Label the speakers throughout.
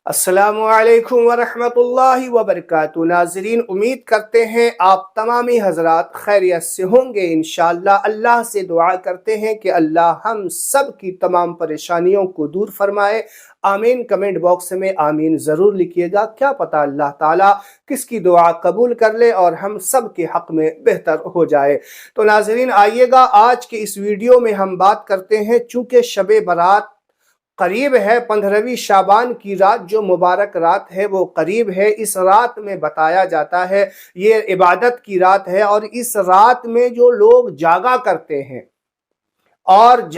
Speaker 1: अस्सलामु अलैकुम वरहमतुल्लाहि वबरकातुहू। नाज़रीन, उम्मीद करते हैं आप तमामी हजरात खैरियत से होंगे। इंशाअल्लाह अल्लाह से दुआ करते हैं कि अल्लाह हम सब की तमाम परेशानियों को दूर फरमाए। आमीन। कमेंट बॉक्स में आमीन ज़रूर लिखिएगा, क्या पता अल्लाह ताला किसकी दुआ कबूल कर ले और हम सब के हक़ में बेहतर हो जाए। तो नाज़रीन, आइएगा आज के इस वीडियो में हम बात करते हैं, चूँकि शब बारात करीब है, 15वीं शाबान की रात जो मुबारक रात है वो करीब है। इस रात में बताया जाता है ये इबादत की रात है, और इस रात में जो लोग जागा करते हैं और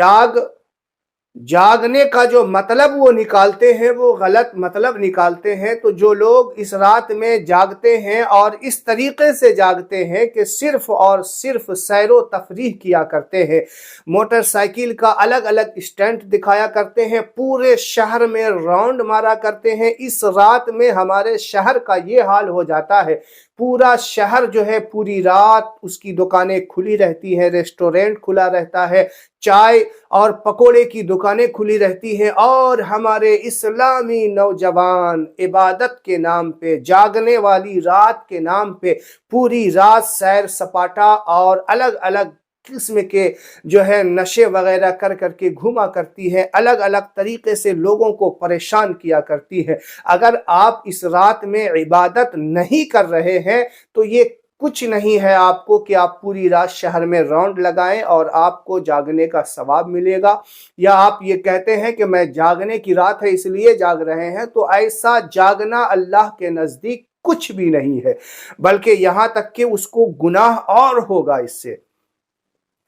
Speaker 1: जागने का जो मतलब वो निकालते हैं वो गलत मतलब निकालते हैं। तो जो लोग इस रात में जागते हैं और इस तरीके से जागते हैं कि सिर्फ और सिर्फ सैरो तफरीह किया करते हैं, मोटरसाइकिल का अलग अलग स्टंट दिखाया करते हैं, पूरे शहर में राउंड मारा करते हैं, इस रात में हमारे शहर का ये हाल हो जाता है। पूरा शहर जो है पूरी रात उसकी दुकानें खुली रहती हैं, रेस्टोरेंट खुला रहता है, चाय और पकोड़े की दुकानें खुली रहती हैं, और हमारे इस्लामी नौजवान इबादत के नाम पे, जागने वाली रात के नाम पे पूरी रात सैर सपाटा और अलग अलग किस्म के जो है नशे वगैरह कर करके घुमा करती है, अलग अलग तरीके से लोगों को परेशान किया करती है। अगर आप इस रात में इबादत नहीं कर रहे हैं तो ये कुछ नहीं है आपको कि आप पूरी रात शहर में राउंड लगाएं और आपको जागने का सवाब मिलेगा, या आप ये कहते हैं कि मैं जागने की रात है इसलिए जाग रहे हैं। तो ऐसा जागना अल्लाह के नज़दीक कुछ भी नहीं है, बल्कि यहाँ तक कि उसको गुनाह और होगा इससे।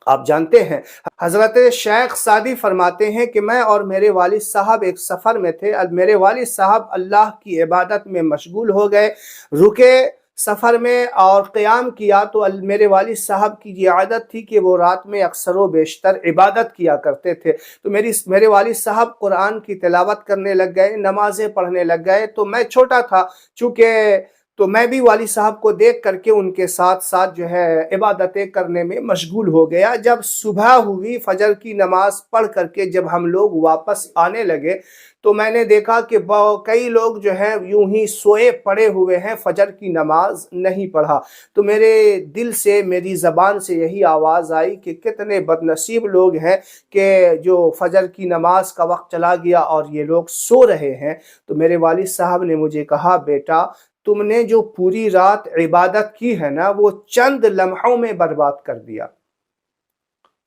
Speaker 1: आप जानते हैं, हजरत शेख सादी फरमाते हैं कि मैं और मेरे वालिद साहब एक सफ़र में थे। मेरे वालिद साहब अल्लाह की इबादत में मशगूल हो गए, रुके सफ़र में और क़याम किया। तो मेरे वालिद साहब की ये आदत थी कि वो रात में अक्सर व बेशतर इबादत किया करते थे। तो मेरे वालिद साहब कुरान की तिलावत करने लग गए, नमाज़ें पढ़ने लग गए। तो मैं छोटा था चूँकि, तो मैं भी वाली साहब को देख करके उनके साथ साथ जो है इबादतें करने में मशगूल हो गया। जब सुबह हुई, फजर की नमाज पढ़ करके जब हम लोग वापस आने लगे तो मैंने देखा कि कई लोग जो है यूं ही सोए पड़े हुए हैं, फजर की नमाज नहीं पढ़ा। तो मेरे दिल से, मेरी ज़बान से यही आवाज़ आई कि कितने बदनसीब लोग हैं कि जो फजर की नमाज का वक्त चला गया और ये लोग सो रहे हैं। तो मेरे वालिद साहब ने मुझे कहा, बेटा तुमने जो पूरी रात इबादत की है ना वो चंद लम्हों में बर्बाद कर दिया,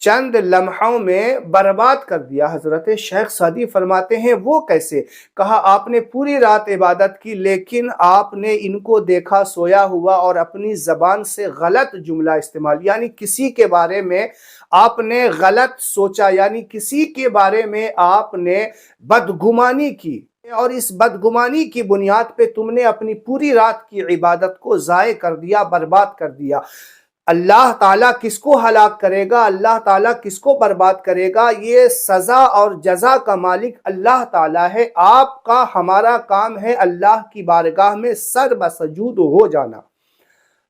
Speaker 1: चंद लम्हों में बर्बाद कर दिया। हजरत शेख सादी फरमाते हैं वो कैसे? कहा, आपने पूरी रात इबादत की लेकिन आपने इनको देखा सोया हुआ और अपनी ज़बान से गलत जुमला इस्तेमाल, यानी किसी के बारे में आपने गलत सोचा, यानी किसी के बारे में आपने बदगुमानी की, और इस बदगुमानी की बुनियाद पे तुमने अपनी पूरी रात की इबादत को ज़ाय कर दिया, बर्बाद कर दिया। अल्लाह ताला किसको हलाक करेगा, अल्लाह ताला किसको बर्बाद करेगा, ये सज़ा और जज़ा का मालिक अल्लाह ताला है। आपका हमारा काम है अल्लाह की बारगाह में सर बसजूद हो जाना,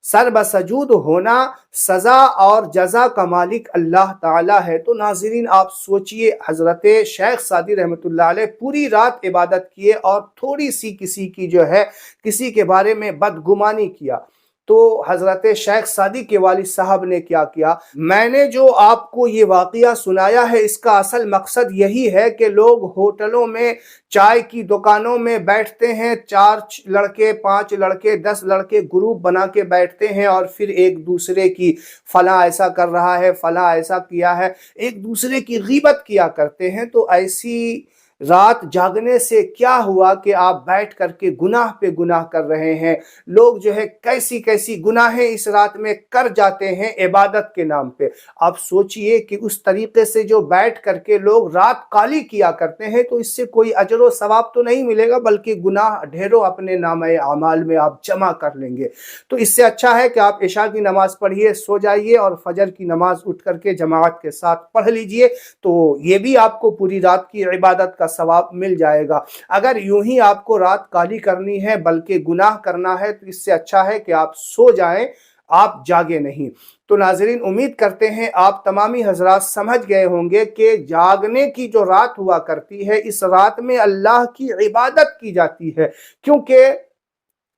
Speaker 1: सर बसजूद होना। सज़ा और जज़ा का मालिक अल्लाह ताला है। तो नाज़रीन, आप सोचिए, हज़रत शेख सादी रहमतुल्लाह अलैह पूरी रात इबादत किए और थोड़ी सी किसी की जो है किसी के बारे में बदगुमानी किया। तो हज़रत शेख सादी के वालिद साहब ने क्या किया? मैंने जो आपको ये वाक़या सुनाया है इसका असल मकसद यही है कि लोग होटलों में, चाय की दुकानों में बैठते हैं, 4 लड़के, 5 लड़के, 10 लड़के ग्रुप बना के बैठते हैं और फिर एक दूसरे की फला ऐसा कर रहा है, फला ऐसा किया है, एक दूसरे की ग़ीबत किया करते हैं। तो ऐसी रात जागने से क्या हुआ कि आप बैठ करके गुनाह पे गुनाह कर रहे हैं। लोग जो है कैसी कैसी गुनाहें इस रात में कर जाते हैं इबादत के नाम पे। आप सोचिए कि उस तरीके से जो बैठ करके लोग रात काली किया करते हैं तो इससे कोई अजर व सवाब तो नहीं मिलेगा, बल्कि गुनाह ढेरों अपने नामे आमाल में आप जमा कर लेंगे। तो इससे अच्छा है कि आप इशा की नमाज पढ़िए, सो जाइए और फजर की नमाज उठ करके जमात के साथ पढ़ लीजिए, तो ये भी आपको पूरी रात की इबादत का सवाब मिल जाएगा। अगर यूं ही आपको रात काली करनी है बल्कि गुनाह करना है तो इससे अच्छा है कि आप सो जाएं آپ جاگے نہیں۔ تو ناظرین امید کرتے ہیں آپ تمامی حضرات سمجھ گئے ہوں گے کہ جاگنے کی جو رات ہوا کرتی ہے، اس رات میں اللہ کی عبادت کی جاتی ہے، کیونکہ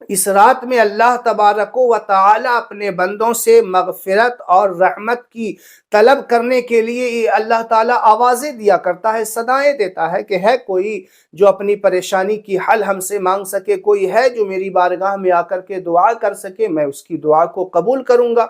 Speaker 1: اس رات میں اللہ تبارک و تعالی اپنے بندوں سے مغفرت اور رحمت کی طلب کرنے کے لیے اللہ تعالیٰ آوازیں دیا کرتا ہے، صدائیں دیتا ہے کہ ہے کوئی جو اپنی پریشانی کی حل ہم سے مانگ سکے، کوئی ہے جو میری بارگاہ میں آ کر کے دعا کر سکے، میں اس کی دعا کو قبول کروں گا۔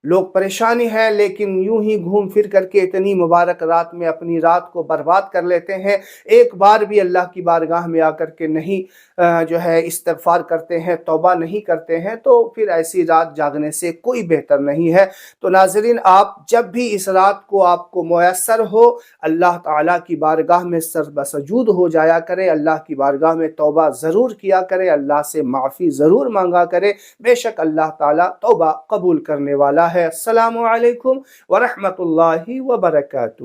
Speaker 1: لوگ پریشانی ہیں لیکن یوں ہی گھوم پھر کر کے اتنی مبارک رات میں اپنی رات کو برباد کر لیتے ہیں، ایک بار بھی اللہ کی بارگاہ میں آ کر کے نہیں جو ہے استغفار کرتے ہیں، توبہ نہیں کرتے ہیں، تو پھر ایسی رات جاگنے سے کوئی بہتر نہیں ہے۔ تو ناظرین آپ جب بھی اس رات کو آپ کو میسر ہو، اللہ تعالیٰ کی بارگاہ میں سر بسجود ہو جایا کرے، اللہ کی بارگاہ میں توبہ ضرور کیا کرے، اللہ سے معافی ضرور مانگا کرے، بے شک اللہ تعالیٰ توبہ قبول کرنے والا ہے۔ السلام علیکم ورحمۃ اللہ وبرکاتہ۔